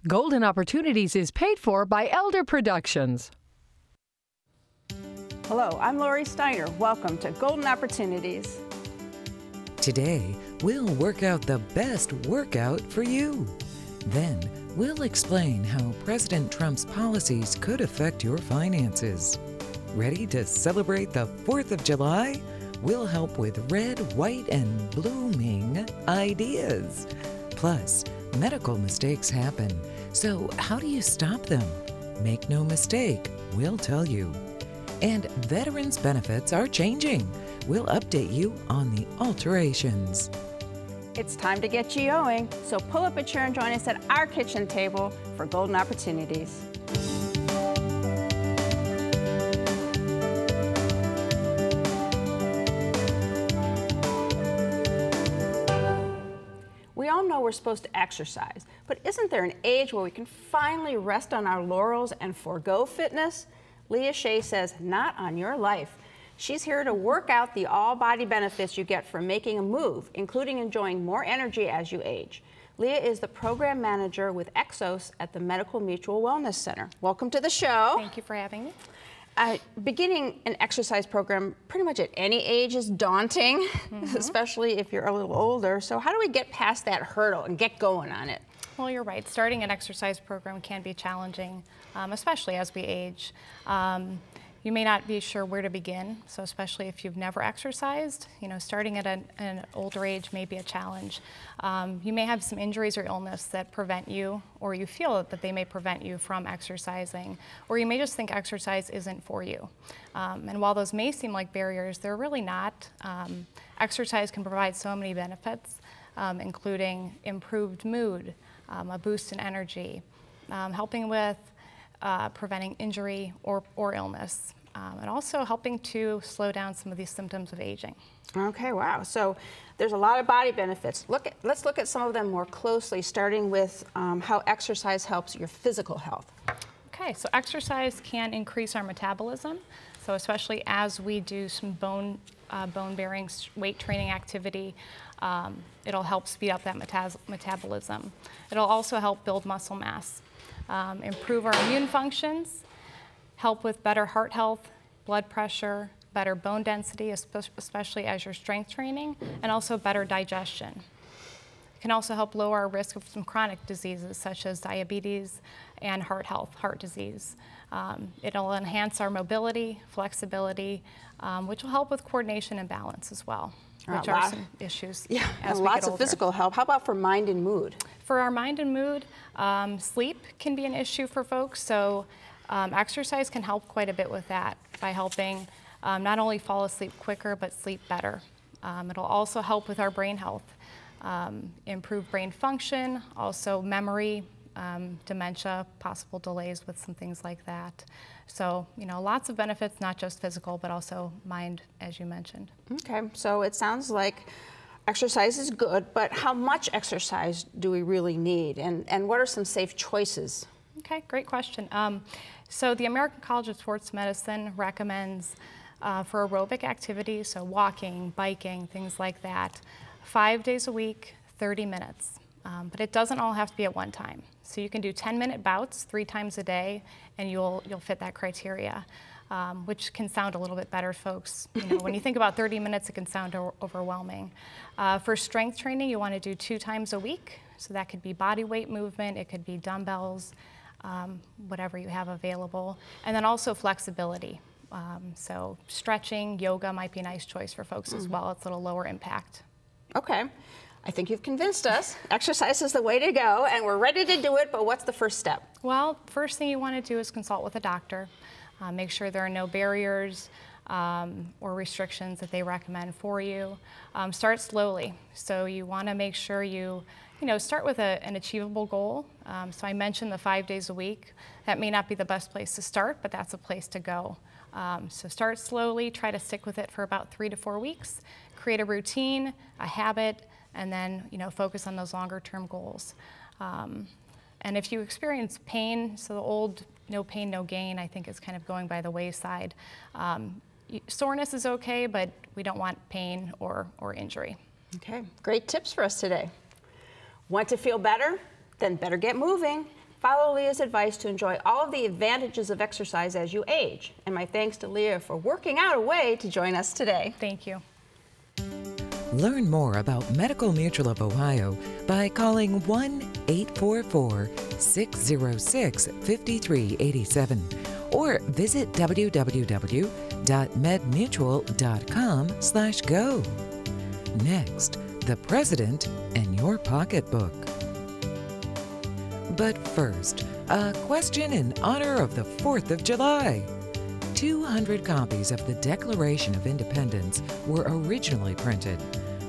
Golden Opportunities is paid for by Elder Productions. Hello, I'm Lori Steiner. Welcome to Golden Opportunities. Today, we'll work out the best workout for you. Then, we'll explain how President Trump's policies could affect your finances. Ready to celebrate the 4th of July? We'll help with red, white, and blue-ming ideas. Plus, medical mistakes happen, so how do you stop them? Make no mistake, we'll tell you. And veterans' benefits are changing. We'll update you on the alterations. It's time to get GOing, so pull up a chair and join us at our kitchen table for Golden Opportunities. We all know we're supposed to exercise, but isn't there an age where we can finally rest on our laurels and forego fitness? Leah Shea says, not on your life. She's here to work out the all-body benefits you get from making a move, including enjoying more energy as you age. Leah is the program manager with Exos at the Medical Mutual Wellness Center. Welcome to the show. Thank you for having me. Beginning an exercise program pretty much at any age is daunting, especially if you're a little older. So how do we get past that hurdle and get going on it? Well, you're right. Starting an exercise program can be challenging, especially as we age. You may not be sure where to begin, so especially if you've never exercised, starting at an older age may be a challenge. You may have some injuries or illness that prevent you, or you feel that they may prevent you from exercising, or you may just think exercise isn't for you. And while those may seem like barriers, they're really not. Exercise can provide so many benefits, including improved mood, a boost in energy, helping with preventing injury or illness, and also helping to slow down some of these symptoms of aging. Okay, wow. So there's a lot of body benefits. Let's look at some of them more closely, starting with how exercise helps your physical health. Okay, so exercise can increase our metabolism. So especially as we do some bone-bearing weight training activity, it'll help speed up that metabolism. It'll also help build muscle mass. Improve our immune functions, help with better heart health, blood pressure, better bone density, especially as you're strength training, and also better digestion. It can also help lower our risk of some chronic diseases such as diabetes and heart disease. It'll enhance our mobility, flexibility, which will help with coordination and balance as well, which are some issues as we get older. Lots of physical help. How about for mind and mood? For our mind and mood, sleep can be an issue for folks, so exercise can help quite a bit with that by helping not only fall asleep quicker, but sleep better. It'll also help with our brain health, improve brain function, also memory, dementia, possible delays with some things like that. So, lots of benefits, not just physical, but also mind, as you mentioned. Okay, so it sounds like exercise is good, but how much exercise do we really need? And what are some safe choices? Okay, great question. So the American College of Sports Medicine recommends for aerobic activities, so walking, biking, things like that, 5 days a week, 30 minutes. But it doesn't all have to be at one time. So you can do 10-minute bouts 3 times a day, and you'll fit that criteria, which can sound a little bit better, folks. When you think about 30 minutes, it can sound overwhelming. For strength training, you want to do 2 times a week. So that could be body weight movement, it could be dumbbells, whatever you have available. And then also flexibility. So stretching, yoga might be a nice choice for folks as well. It's a little lower impact. Okay. I think you've convinced us. Exercise is the way to go, and we're ready to do it, but what's the first step? Well, first thing you want to do is consult with a doctor. Make sure there are no barriers or restrictions that they recommend for you. Start slowly. So you want to make sure you start with an achievable goal. So I mentioned the 5 days a week. That may not be the best place to start, but that's a place to go. So start slowly, try to stick with it for about 3 to 4 weeks. Create a routine, a habit, and then focus on those longer term goals. And if you experience pain, so the old no pain, no gain, I think is kind of going by the wayside. Soreness is okay, but we don't want pain or injury. Okay, great tips for us today. Want to feel better? Then better get moving. Follow Leah's advice to enjoy all of the advantages of exercise as you age. And my thanks to Leah for working out a way to join us today. Thank you. Learn more about Medical Mutual of Ohio by calling 1-844-606-5387 or visit www.medmutual.com/go. Next, the President and your pocketbook. But first, a question in honor of the 4th of July. 200 copies of the Declaration of Independence were originally printed.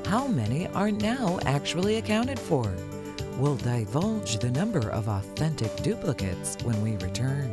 How many are now actually accounted for? We'll divulge the number of authentic duplicates when we return.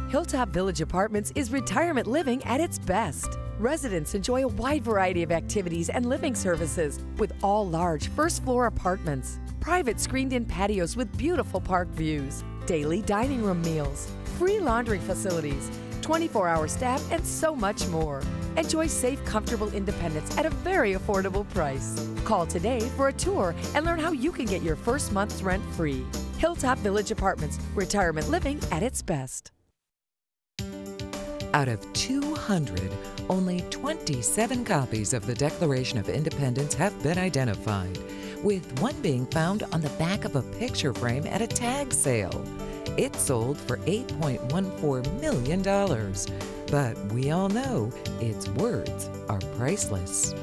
Hilltop Village Apartments is retirement living at its best. Residents enjoy a wide variety of activities and living services with all large first-floor apartments, private screened-in patios with beautiful park views, daily dining room meals, free laundry facilities, 24-hour staff, and so much more. Enjoy safe, comfortable independence at a very affordable price. Call today for a tour and learn how you can get your first month's rent free. Hilltop Village Apartments, retirement living at its best. Out of 200, only 27 copies of the Declaration of Independence have been identified, with one being found on the back of a picture frame at a tag sale. It sold for $8.14 million, but we all know its words are priceless.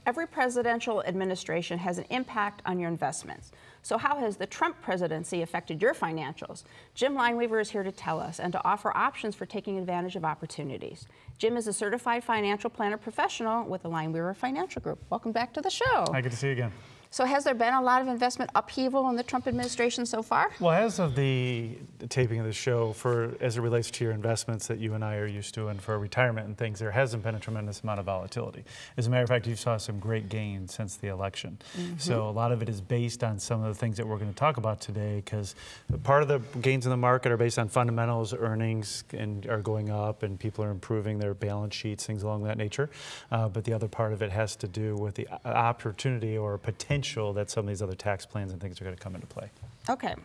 Every presidential administration has an impact on your investments. So how has the Trump presidency affected your financials? Jim Lineweaver is here to tell us and to offer options for taking advantage of opportunities. Jim is a certified financial planner professional with the Lineweaver Financial Group. Welcome back to the show. Hi, good to see you again. So has there been a lot of investment upheaval in the Trump administration so far? Well, as of the taping of the show, as it relates to your investments that you and I are used to and for retirement and things, there hasn't been a tremendous amount of volatility. As a matter of fact, you saw some great gains since the election. So a lot of it is based on some of the things that we're going to talk about today, because part of the gains in the market are based on fundamentals, earnings are going up, and people are improving their balance sheets, things along that nature. But the other part of it has to do with the opportunity or potential that some of these other tax plans and things are going to come into play. Okay.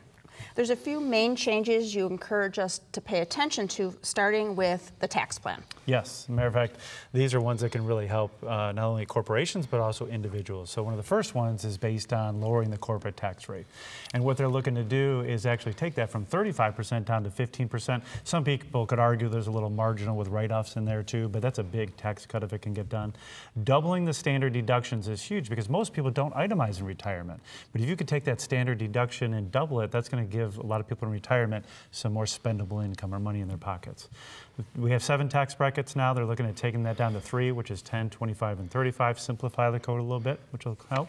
There's a few main changes you encourage us to pay attention to, starting with the tax plan. Yes, as a matter of fact, these are ones that can really help not only corporations but also individuals. So one of the first ones is based on lowering the corporate tax rate. And what they're looking to do is actually take that from 35% down to 15%. Some people could argue there's a little marginal with write-offs in there too, but that's a big tax cut if it can get done. Doubling the standard deductions is huge because most people don't itemize in retirement. But if you could take that standard deduction and double it, that's going to give a lot of people in retirement some more spendable income or money in their pockets. We have 7 tax brackets now. They're looking at taking that down to 3, which is 10, 25, and 35. Simplify the code a little bit, which will help.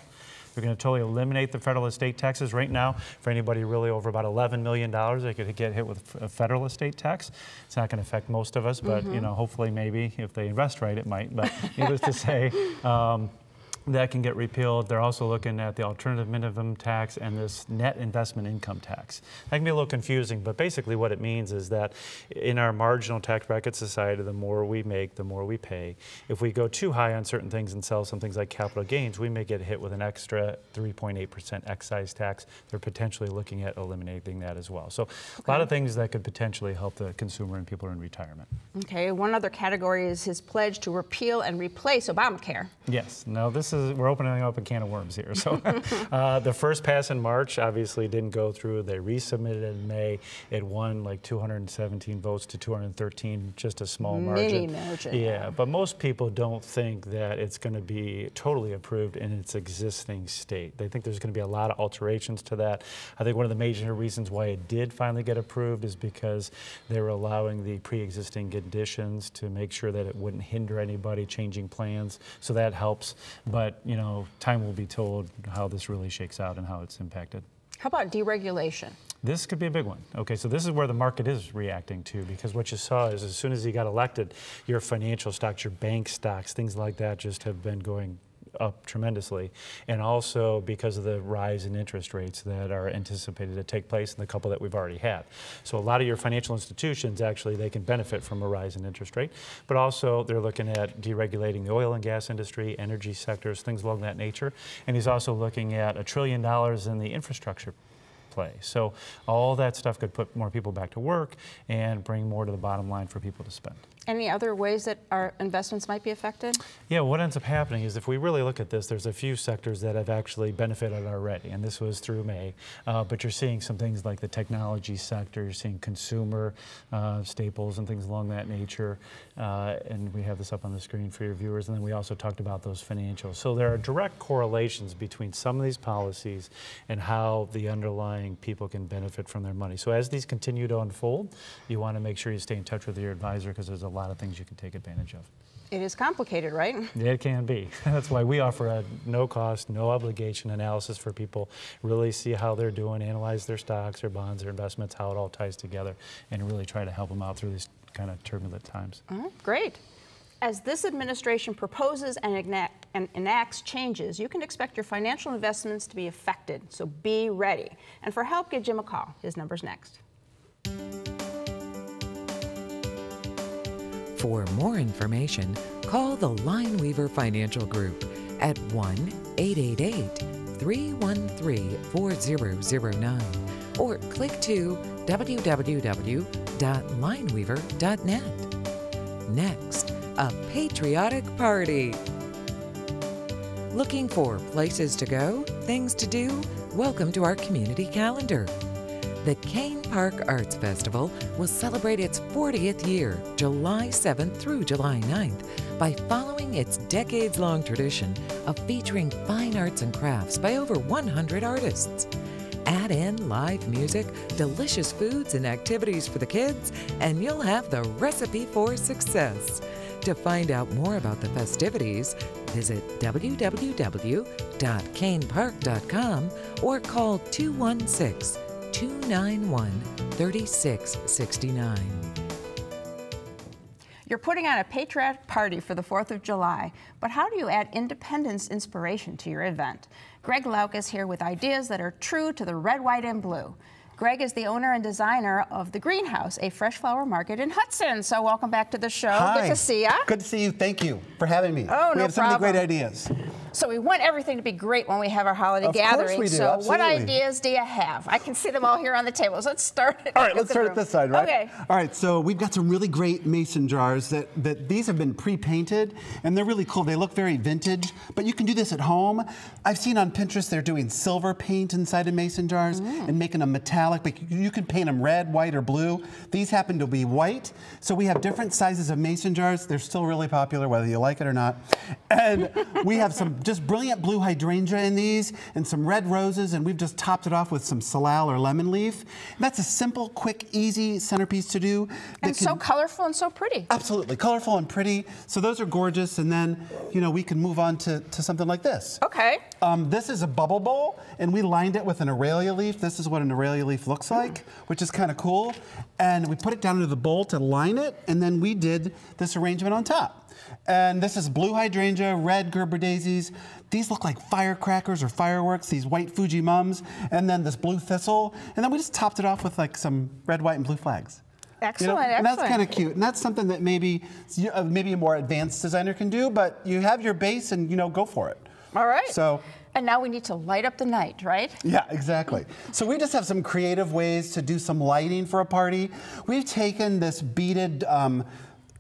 They're going to totally eliminate the federal estate taxes. Right now, for anybody really over about $11 million, they could get hit with a federal estate tax. It's not going to affect most of us, but you know, hopefully maybe if they invest right, it might. But needless to say, that can get repealed. They're also looking at the alternative minimum tax and this net investment income tax. That can be a little confusing, but basically what it means is that in our marginal tax bracket society, the more we make, the more we pay. If we go too high on certain things and sell some things like capital gains, we may get hit with an extra 3.8% excise tax. They're potentially looking at eliminating that as well. So a lot of things that could potentially help the consumer and people in retirement. Okay, one other category is his pledge to repeal and replace Obamacare. Yes, now this is, we're opening up a can of worms here. So the first pass in March obviously didn't go through. They resubmitted in May. It won like 217 votes to 213, just a small margin. Mini margin. Yeah, but most people don't think that it's going to be totally approved in its existing state. They think there's going to be a lot of alterations to that. I think one of the major reasons why it did finally get approved is because they were allowing the pre-existing conditions to make sure that it wouldn't hinder anybody changing plans. So that helps. But, you know, time will be told how this really shakes out and how it's impacted. How about deregulation? This could be a big one. Okay, so this is where the market is reacting to, because what you saw is as soon as he got elected, your financial stocks, your bank stocks, things like that just have been going up tremendously, and also because of the rise in interest rates that are anticipated to take place in the couple that we've already had. So a lot of your financial institutions, actually, they can benefit from a rise in interest rate, but also they're looking at deregulating the oil and gas industry, energy sectors, things along that nature, and he's also looking at $1 trillion in the infrastructure play. So all that stuff could put more people back to work and bring more to the bottom line for people to spend. Any other ways that our investments might be affected? Yeah, what ends up happening is if we really look at this, there's a few sectors that have actually benefited already, and this was through May. But you're seeing some things like the technology sector, you're seeing consumer staples and things along that nature. And we have this up on the screen for your viewers. And then we also talked about those financials. So there are direct correlations between some of these policies and how the underlying people can benefit from their money. So as these continue to unfold, you want to make sure you stay in touch with your advisor, because there's a lot of things you can take advantage of. It is complicated, right? It can be. That's why we offer a no-cost, no-obligation analysis for people. Really see how they're doing, analyze their stocks, their bonds, their investments, how it all ties together, and really try to help them out through these kind of turbulent times. Great. As this administration proposes and enacts changes, you can expect your financial investments to be affected, so be ready. And for help, give Jim a call. His number's next. For more information, call the Lineweaver Financial Group at 1-888-313-4009 or click to www.lineweaver.net. Next, a patriotic party. Looking for places to go, things to do? Welcome to our community calendar. The Kane Park Arts Festival will celebrate its 40th year, July 7th through July 9th, by following its decades-long tradition of featuring fine arts and crafts by over 100 artists. Add in live music, delicious foods, and activities for the kids, and you'll have the recipe for success. To find out more about the festivities, visit www.kanepark.com or call 216-291-3669. You're putting on a patriotic party for the 4th of July, but how do you add independence inspiration to your event? Greg Lauk is here with ideas that are true to the red, white, and blue. Greg is the owner and designer of The Greenhouse, a fresh flower market in Hudson. So welcome back to the show. Hi. Good to see you. Good to see you. Thank you for having me. Oh, we no have so many problem. great ideas. So we want everything to be great when we have our holiday Of gathering. course we do, So what absolutely. ideas do you have? I can see them all here on the tables. Let's start. All right, let's start at this side, right? Okay. All right, so we've got some really great mason jars that these have been pre-painted, and they're really cool. They look very vintage, but you can do this at home. I've seen on Pinterest they're doing silver paint inside of mason jars and making them metallic, but you can paint them red, white, or blue. These happen to be white, so we have different sizes of mason jars. They're still really popular, whether you like it or not. And we have some just brilliant blue hydrangea in these and some red roses, and we've just topped it off with some salal or lemon leaf. And that's a simple, quick, easy centerpiece to do. And so colorful and so pretty. Absolutely, colorful and pretty. So those are gorgeous, and then, you know, we can move on to something like this. Okay. This is a bubble bowl, and we lined it with an Aurelia leaf. This is what an Aurelia leaf looks like, which is kind of cool. And we put it down into the bowl to line it, and then we did this arrangement on top. And this is blue hydrangea, red Gerber daisies. These look like firecrackers or fireworks, these white Fuji mums, and then this blue thistle. And then we just topped it off with like some red, white, and blue flags. Excellent, You know? And that's excellent. kind of cute. And that's something that maybe a more advanced designer can do, but you have your base and, you know, go for it. All right. So. And now we need to light up the night, right? Yeah, exactly. So we just have some creative ways to do some lighting for a party. We've taken this beaded,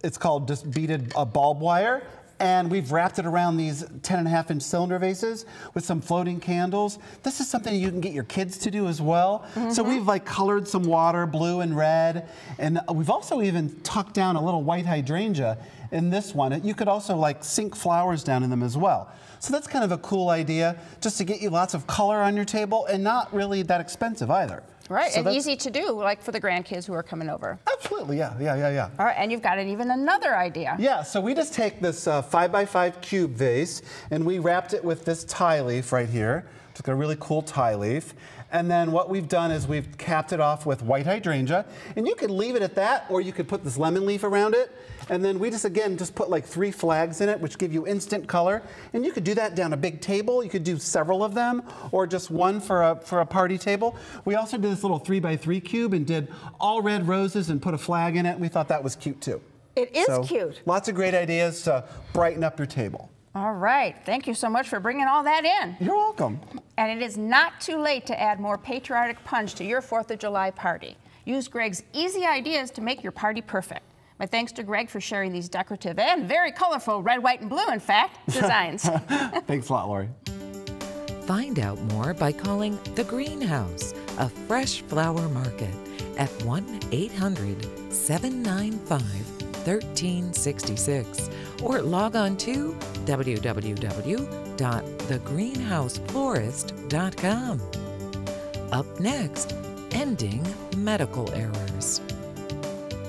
it's called just beaded bulb wire, and we've wrapped it around these 10.5-inch cylinder vases with some floating candles. This is something you can get your kids to do as well. So we've like colored some water, blue and red, and we've also even tucked down a little white hydrangea in this one. You could also like sink flowers down in them as well. So that's kind of a cool idea, just to get you lots of color on your table and not really that expensive either. Right, So and that's- easy to do, like for the grandkids who are coming over. Absolutely, yeah. All right, and you've got even another idea. Yeah, so we just take this 5x5 cube vase and we wrapped it with this tie leaf right here. It's got a really cool tie leaf. And then what we've done is we've capped it off with white hydrangea. And you could leave it at that, or you could put this lemon leaf around it. And then we just, again, just put like 3 flags in it, which give you instant color. And you could do that down a big table. You could do several of them, or just one for a party table. We also did this little 3x3 cube and did all red roses and put a flag in it. We thought that was cute, too. It is cute. Lots of great ideas to brighten up your table. All right. Thank you so much for bringing all that in. You're welcome. And it is not too late to add more patriotic punch to your 4th of July party. Use Greg's easy ideas to make your party perfect. My thanks to Greg for sharing these decorative and very colorful red, white, and blue, in fact, designs. Thanks a lot, Lori. Find out more by calling The Greenhouse, a fresh flower market, at 1-800-795-1366 or log on to www.thegreenhouseflorist.com. Up next, ending medical errors.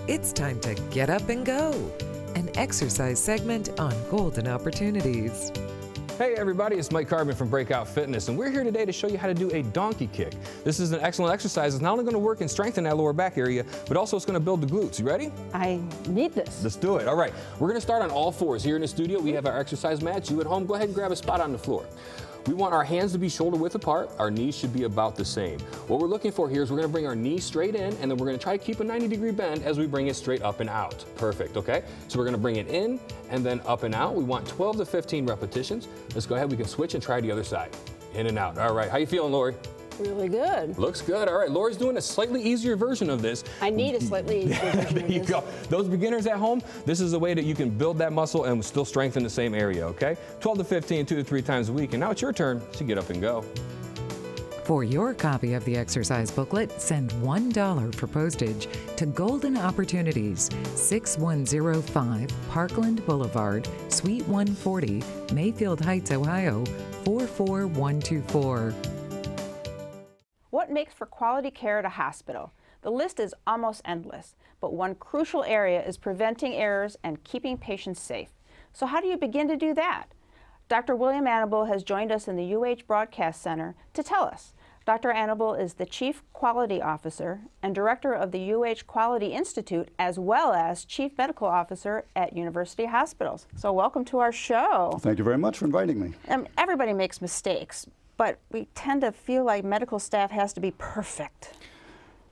It's time to get up and go, an exercise segment on golden opportunities. Hey everybody, it's Mike Carbon from Breakout Fitness, and we're here today to show you how to do a donkey kick. This is an excellent exercise. It's not only going to work and strengthen that lower back area, but also it's going to build the glutes. You ready? I need this. Let's do it. All right, we're going to start on all fours. Here in the studio, we have our exercise mats. You at home, go ahead and grab a spot on the floor. We want our hands to be shoulder width apart. Our knees should be about the same. What we're looking for here is we're going to bring our knees straight in, and then we're going to try to keep a 90-degree bend as we bring it straight up and out. Perfect, okay? So we're going to bring it in and then up and out. We want 12 to 15 repetitions. Let's go ahead. We can switch and try the other side. In and out. All right. How you feeling, Lori? Really good. Looks good. All right, Lori's doing a slightly easier version of this. I need a slightly easier version of this. There you go. Those beginners at home, this is a way that you can build that muscle and still strengthen the same area, okay? 12 to 15, 2 to 3 times a week. And now it's your turn to get up and go. For your copy of the exercise booklet, send $1 for postage to Golden Opportunities, 6105 Parkland Boulevard, Suite 140, Mayfield Heights, Ohio, 44124. What makes for quality care at a hospital? The list is almost endless, but one crucial area is preventing errors and keeping patients safe. So how do you begin to do that? Dr. William Annable has joined us in the UH Broadcast Center to tell us. Dr. Annable is the Chief Quality Officer and Director of the UH Quality Institute, as well as Chief Medical Officer at University Hospitals. So welcome to our show. Thank you very much for inviting me. Everybody makes mistakes, but we tend to feel like medical staff has to be perfect.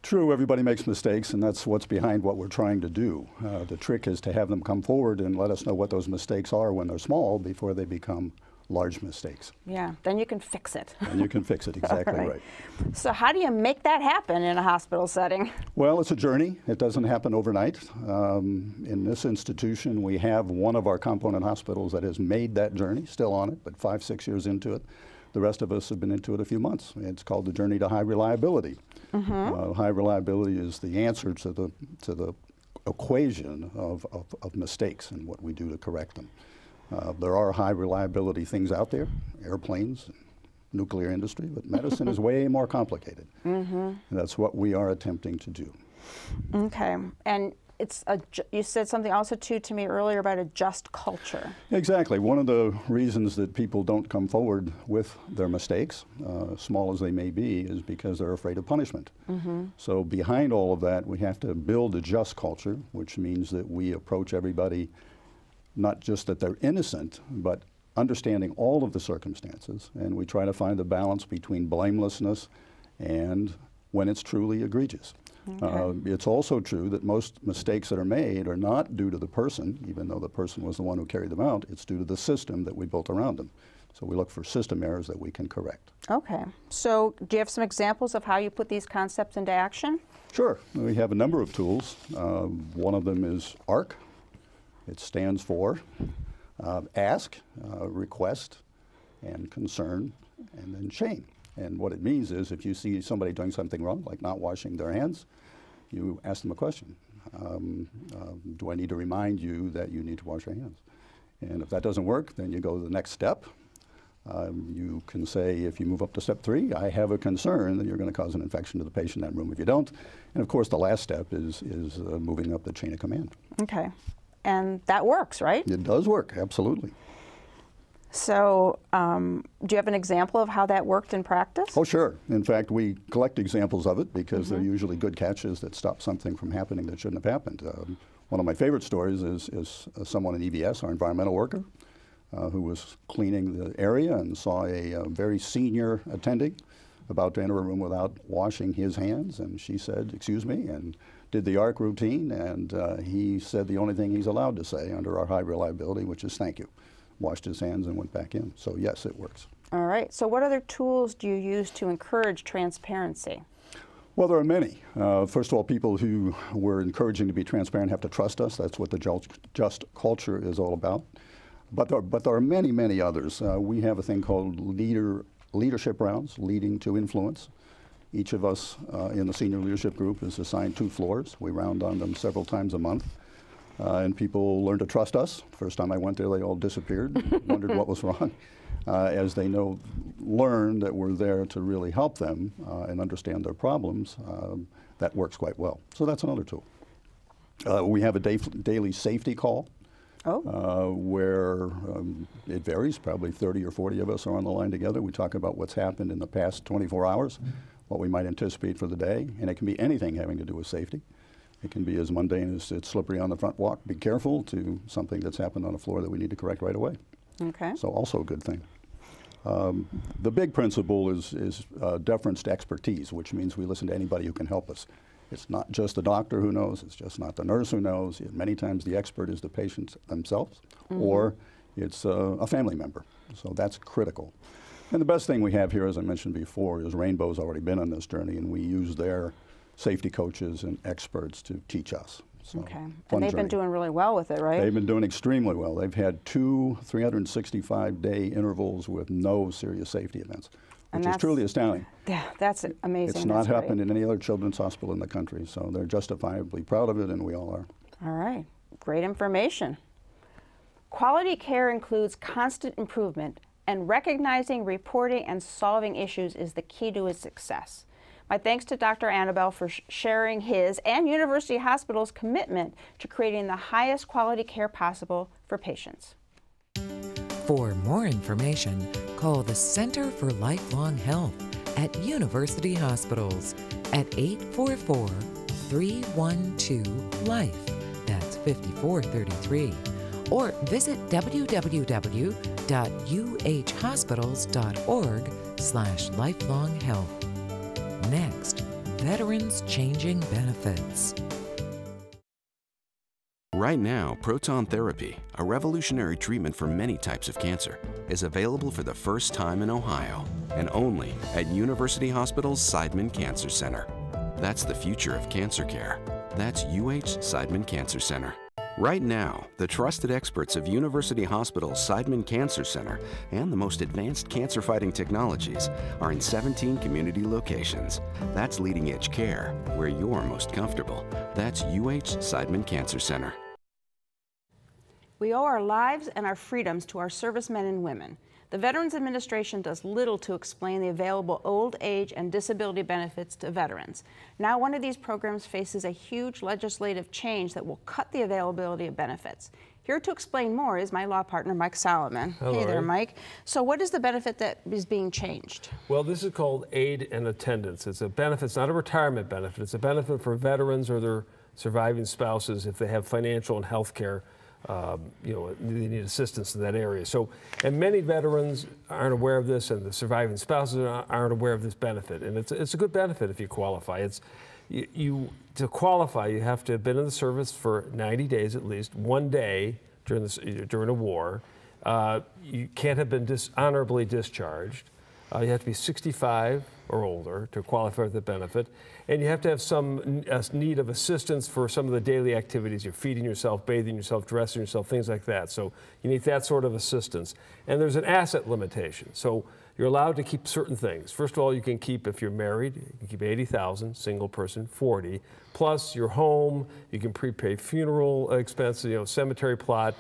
True, everybody makes mistakes, and that's what's behind what we're trying to do. The trick is to have them come forward and let us know what those mistakes are when they're small before they become large mistakes. Yeah, then you can fix it. And you can fix it, exactly right. So how do you make that happen in a hospital setting? Well, it's a journey. It doesn't happen overnight. In this institution, we have one of our component hospitals that has made that journey, still on it, but 5, 6 years into it. The rest of us have been into it a few months. It's called the journey to high reliability. High reliability is the answer to the equation of mistakes and what we do to correct them. There are high reliability things out there, airplanes, nuclear industry, but medicine is way more complicated. And that's what we are attempting to do. Okay, and it's you said something also to me earlier about a just culture. Exactly. One of the reasons that people don't come forward with their mistakes, small as they may be, is because they're afraid of punishment. So behind all of that, we have to build a just culture, which means that we approach everybody not just that they're innocent, but understanding all of the circumstances, and we try to find the balance between blamelessness and when it's truly egregious. It's also true that most mistakes that are made are not due to the person, even though the person was the one who carried them out. It's due to the system that we built around them. So we look for system errors that we can correct. Okay. So do you have some examples of how you put these concepts into action? Sure. We have a number of tools. One of them is ARC. It stands for ask, request, and concern, and then shame. And what it means is if you see somebody doing something wrong, like not washing their hands, you ask them a question. Do I need to remind you that you need to wash your hands? And if that doesn't work, then you go to the next step. You can say, if you move up to step 3, I have a concern that you're going to cause an infection to the patient in that room if you don't. And of course, the last step is moving up the chain of command. Okay. And that works, right? It does work, absolutely. So do you have an example of how that worked in practice? Oh, sure. In fact, we collect examples of it because they're usually good catches that stop something from happening that shouldn't have happened. One of my favorite stories is someone in EVS, our environmental worker, who was cleaning the area and saw a very senior attending about to enter a room without washing his hands, and she said, "Excuse me," and did the ARC routine, and he said the only thing he's allowed to say under our high reliability, which is "thank you." Washed his hands and went back in. So yes, it works. All right. So what other tools do you use to encourage transparency? Well, there are many. First of all, people who we're encouraging to be transparent have to trust us. That's what the just culture is all about. But there are many, many others. We have a thing called leadership rounds, leading to influence. Each of us in the senior leadership group is assigned 2 floors. We round on them several times a month. And people learn to trust us. First time I went there, they all disappeared, wondered what was wrong. As they learn that we're there to really help them and understand their problems, that works quite well. So that's another tool. We have a daily safety call. Where it varies, probably 30 or 40 of us are on the line together. We talk about what's happened in the past 24 hours, what we might anticipate for the day, and it can be anything having to do with safety. It can be as mundane as it's slippery on the front walk, be careful, to something that's happened on a floor that we need to correct right away. Okay. So also a good thing. The big principle is deference to expertise, which means we listen to anybody who can help us. It's not just the doctor who knows, it's just not the nurse who knows. Many times the expert is the patient themselves, or it's a family member. So that's critical. And the best thing we have here, as I mentioned before, is Rainbow's already been on this journey, and we use their safety coaches and experts to teach us. So, okay. And they've been doing really well with it, right? They've been doing extremely well. They've had 2 365-day intervals with no serious safety events, which is truly astounding. Yeah, that's amazing. It's not happened in any other children's hospital in the country, so they're justifiably proud of it, and we all are. All right, great information. Quality care includes constant improvement, and recognizing, reporting, and solving issues is the key to its success. My thanks to Dr. Annabelle for sharing his and University Hospital's commitment to creating the highest quality care possible for patients. For more information, call the Center for Lifelong Health at University Hospitals at 844-312-LIFE. That's 5433. Or visit www.uhhospitals.org/lifelonghealth. Next, Veterans Changing Benefits. Right now, proton therapy, a revolutionary treatment for many types of cancer, is available for the first time in Ohio, and only at University Hospital's Seidman Cancer Center. That's the future of cancer care. That's UH Seidman Cancer Center. Right now, the trusted experts of University Hospital's Seidman Cancer Center and the most advanced cancer-fighting technologies are in 17 community locations. That's leading-edge care, where you're most comfortable. That's UH Seidman Cancer Center. We owe our lives and our freedoms to our servicemen and women. The Veterans Administration does little to explain the available old age and disability benefits to veterans. Now one of these programs faces a huge legislative change that will cut the availability of benefits. Here to explain more is my law partner, Mike Solomon. Hello. Hey there, Mike. So what is the benefit that is being changed? Well, this is called aid and attendance. It's a benefit, it's not a retirement benefit. It's a benefit for veterans or their surviving spouses if they have financial and health care. They need assistance in that area. So, and many veterans aren't aware of this, and the surviving spouses aren't aware of this benefit. And it's a good benefit if you qualify. To qualify, you have to have been in the service for 90 days at least, 1 day during a war. You can't have been dishonorably discharged. You have to be 65 or older to qualify for the benefit. And you have to have some need of assistance for some of the daily activities. You're feeding yourself, bathing yourself, dressing yourself, things like that. So you need that sort of assistance. And there's an asset limitation. So you're allowed to keep certain things. First of all, you can keep, if you're married, you can keep $80,000, single person, 40, plus your home, you can prepay funeral expenses, cemetery plot,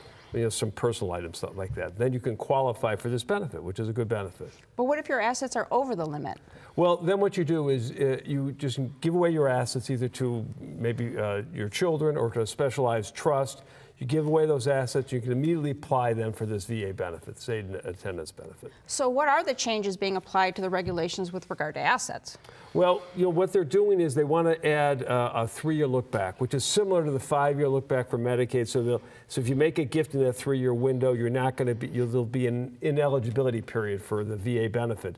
some personal items, stuff like that. Then you can qualify for this benefit, which is a good benefit. But what if your assets are over the limit? Well, then what you do is you just give away your assets either to maybe your children or to a specialized trust. You give away those assets, you can immediately apply them for this VA benefit, aid and attendance benefit. So what are the changes being applied to the regulations with regard to assets? Well, what they're doing is they want to add a 3-year look back, which is similar to the 5-year look back for Medicaid. So if you make a gift in that 3-year window, you're not going to be, there'll be an ineligibility period for the VA benefit.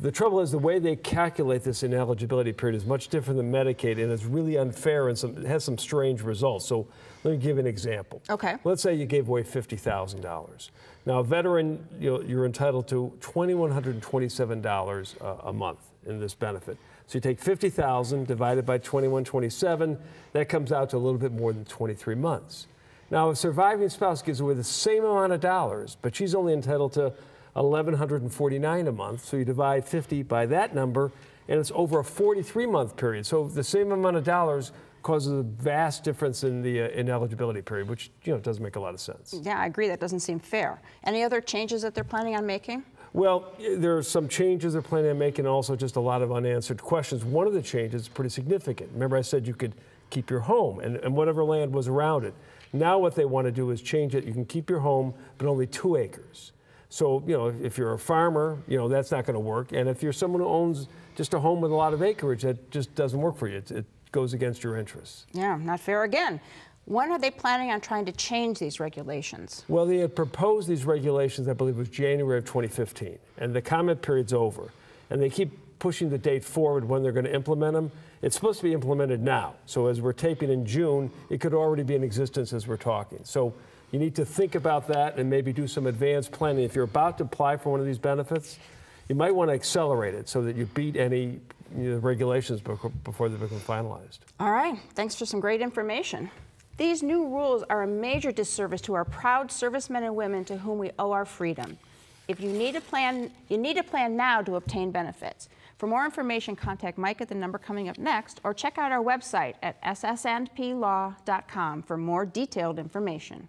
The trouble is the way they calculate this ineligibility period is much different than Medicaid, and it's really unfair and it has some strange results. So let me give you an example. Okay. Let's say you gave away $50,000. Now, a veteran, you're entitled to $2,127 a month in this benefit. So you take $50,000 divided by 2127, that comes out to a little bit more than 23 months. Now, a surviving spouse gives away the same amount of dollars, but she's only entitled to $1,149 a month. So you divide 50 by that number, and it's over a 43-month period. So the same amount of dollars causes a vast difference in the ineligibility period, which doesn't make a lot of sense. Yeah, I agree. That doesn't seem fair. Any other changes that they're planning on making? Well, there are some changes they're planning on making, and also just a lot of unanswered questions. One of the changes is pretty significant. Remember I said you could keep your home and whatever land was around it. Now what they want to do is change it. You can keep your home, but only 2 acres. So, if you're a farmer, that's not going to work. And if you're someone who owns just a home with a lot of acreage, that just doesn't work for you. It goes against your interests. Yeah, not fair again. When are they planning on trying to change these regulations? Well, they had proposed these regulations, I believe it was January of 2015, and the comment period's over. And they keep pushing the date forward when they're going to implement them. It's supposed to be implemented now. So as we're taping in June, it could already be in existence as we're talking. So you need to think about that and maybe do some advanced planning. If you're about to apply for one of these benefits, you might want to accelerate it so that you beat any regulations before they become finalized. All right, thanks for some great information. These new rules are a major disservice to our proud servicemen and women to whom we owe our freedom. If you need a plan, you need a plan now to obtain benefits. For more information, contact Mike at the number coming up next, or check out our website at ssnplaw.com for more detailed information.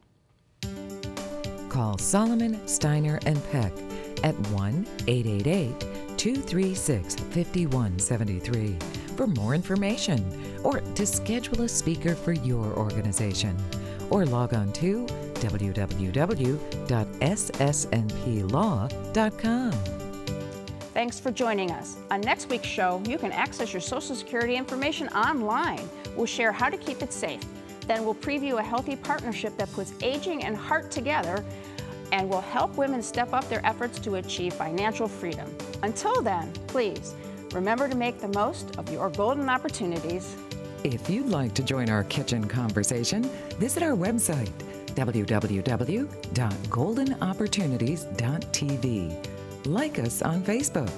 Call Solomon, Steiner, and Peck at 1-888-236-5173 for more information or to schedule a speaker for your organization. Or log on to www.ssnplaw.com. Thanks for joining us. On next week's show, you can access your Social Security information online. We'll share how to keep it safe. Then we'll preview a healthy partnership that puts aging and heart together and will help women step up their efforts to achieve financial freedom. Until then, please remember to make the most of your golden opportunities. If you'd like to join our kitchen conversation, visit our website, www.goldenopportunities.tv. Like us on Facebook.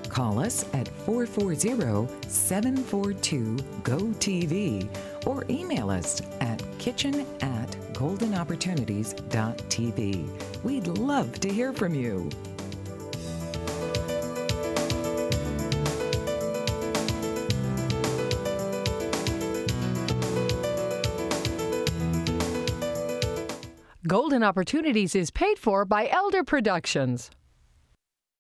Call us at 440-742-GO-TV or email us at kitchen@goldenopportunities.tv. We'd love to hear from you. Golden Opportunities is paid for by Elder Productions.